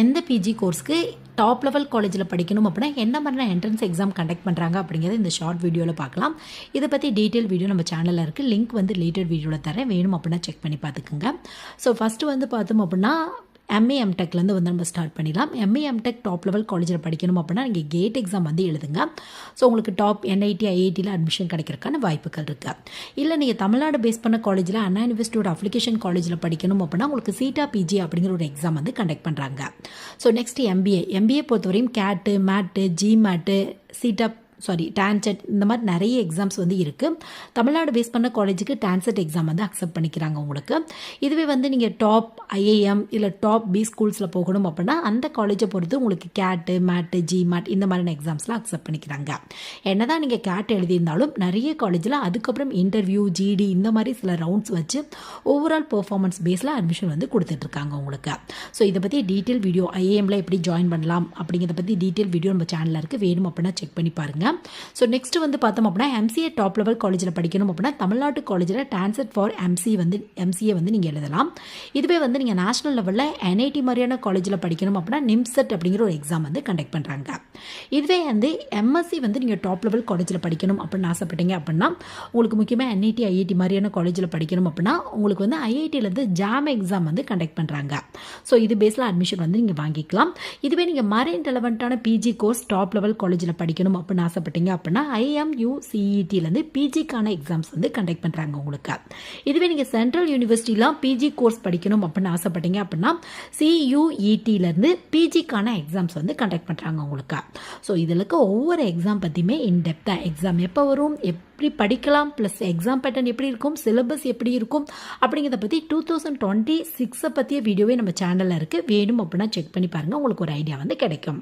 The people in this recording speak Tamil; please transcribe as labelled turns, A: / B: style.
A: எந்த பிஜி கோர்ஸ்க்கு டாப் லெவல் காலேஜில் படிக்கணும் அப்படின்னா என்ன மாதிரியான என்ட்ரன்ஸ் எக்ஸாம் கண்டக்ட் பண்ணுறாங்க அப்படிங்கிறத இந்த ஷார்ட் வீடியோவில் பார்க்கலாம். இதை பற்றி டீட்டெயில் வீடியோ நம்ம சேனலில் இருக்குது. லிங்க் வந்து ரிலேட்டட் வீடியோவில் தரேன், வேணும் அப்படின்னா செக் பண்ணி பார்த்துக்குங்க. ஸோ ஃபஸ்ட்டு வந்து பார்த்தோம் அப்படின்னா எம்ஏ எம்டெக்லேருந்து வந்து நம்ம ஸ்டார்ட் பண்ணிடலாம். எம்ஏ எம்டெக் டாப் லெவல் காலேஜில் படிக்கணும் அப்படின்னா நீங்கள் கேட் எக்ஸாம் வந்து எழுதுங்க. ஸோ உங்களுக்கு டாப் என்ஐடி ஐஐடியில் அட்மிஷன் கிடைக்கிறதுக்கான வாய்ப்புகள் இருக்குது. இல்லை நீங்கள் தமிழ்நாடு பேஸ் பண்ண காலேஜில் அண்ணா யூனிவர்சிட்டியோட அப்ளிகேஷன் காலேஜில் படிக்கணும் அப்படின்னா உங்களுக்கு சீட்டா பிஜி அப்படிங்கிற ஒரு எக்ஸாம் வந்து கண்டக்ட் பண்ணுறாங்க. ஸோ நெக்ஸ்ட் எம்பிஏ பொறுத்தவரையும் கேட்டு மேட்டு ஜிமேட்டு சீட்டா டான்செட் இந்த மாதிரி நிறைய எக்ஸாம்ஸ் வந்து இருக்குது. தமிழ்நாடு பேஸ் பண்ண காலேஜுக்கு டான்செட் எக்ஸாம் வந்து அக்செப்ட் பண்ணிக்கிறாங்க உங்களுக்கு. இதுவே வந்து நீங்கள் டாப் ஐஏஎம் இல்லை டாப் பி ஸ்கூல்ஸில் போகணும் அப்படின்னா அந்த காலேஜை பொறுத்து உங்களுக்கு கேட்டு மேட்டு ஜிமேட் இந்த மாதிரியான எக்ஸாம்ஸ்லாம் அக்செப்ட் பண்ணிக்கிறாங்க. என்ன தான் நீங்கள் கேட் எழுதியிருந்தாலும் நிறைய காலேஜில் அதுக்கப்புறம் இன்டர்வியூ ஜிடி இந்த மாதிரி சில ரவுண்ட்ஸ் வச்சு ஓவரால் பெர்ஃபார்மன்ஸ் பேஸில் அட்மிஷன் வந்து கொடுத்துட்ருக்காங்க உங்களுக்கு. ஸோ இதை பற்றி டீட்டெயில் வீடியோ ஐஏஎம்ல எப்படி ஜாயின் பண்ணலாம் அப்படிங்கிறத பற்றி டீட்டெயில் வீடியோ நம்ம சேனலில் இருக்குது, வேணும் அப்படின்னா செக் பண்ணி பாருங்கள். ஸோ நெக்ஸ்ட் வந்து பார்த்தோம் அப்படின்னா எம்சிஏ டாப் லெவல் காலேஜில் படிக்கணும் அப்படின்னா தமிழ்நாட்டு காலேஜில் டான்செட் ஃபார் எம்சிஏ வந்து நீங்கள் எழுதலாம். இதுவே வந்து நீங்கள் நேஷனல் லெவலில் என்ஐடி மாதிரியான காலேஜில் படிக்கணும் அப்படின்னா நிம்செட் அப்படிங்கிற ஒரு எக்ஸாம் வந்து கண்டக்ட் பண்ணுறாங்க. இதுவே வந்து எம்எஸ்சி வந்து நீங்கள் டாப் லெவல் காலேஜில் படிக்கணும் அப்படின்னு ஆசைப்பட்டீங்க அப்படின்னா உங்களுக்கு முக்கியமாக என்ஐடி ஐஐடி மாதிரியான காலேஜில் படிக்கணும் அப்படின்னா உங்களுக்கு வந்து ஐஐடியிலேருந்து ஜாம் எக்ஸாம் வந்து கண்டக்ட் பண்ணுறாங்க. ஸோ இது பேஸில் அட்மிஷன் வந்து நீங்கள் வாங்கிக்கலாம். இதுவே நீங்கள் மரைன் ரெலவெண்ட்டான பிஜி கோர்ஸ் டாப் லெவல் காலேஜில் படிக்கணும் அப்படின்னு ஆசைப்பட்டீங்க அப்படின்னா IMUCET பிஜிக்கான எக்ஸாம்ஸ் வந்து கண்டக்ட் பண்ணுறாங்க உங்களுக்கு. இதுவே நீங்கள் சென்ட்ரல் யூனிவர்சிட்டிலாம் பிஜி கோர்ஸ் படிக்கணும் அப்படின்னு ஆசைப்பட்டீங்க அப்படின்னா CUET பிஜிக்கான எக்ஸாம்ஸ் வந்து கண்டக்ட் பண்ணுறாங்க உங்களுக்கு. ஸோ இதில் இருக்க ஒவ்வொரு எக்ஸாம் பற்றியுமே இன்டெப்த்தாக எக்ஸாம் எப்போ வரும், எப்படி படிக்கலாம், ப்ளஸ் எக்ஸாம் பேட்டர்ன் எப்படி இருக்கும், சிலபஸ் எப்படி இருக்கும் அப்படிங்கிறத பற்றி 2026 பற்றிய வீடியோவே நம்ம சேனலில் இருக்குது, வேணும் அப்படின்னா செக் பண்ணி பாருங்கள், உங்களுக்கு ஒரு ஐடியா வந்து கிடைக்கும்.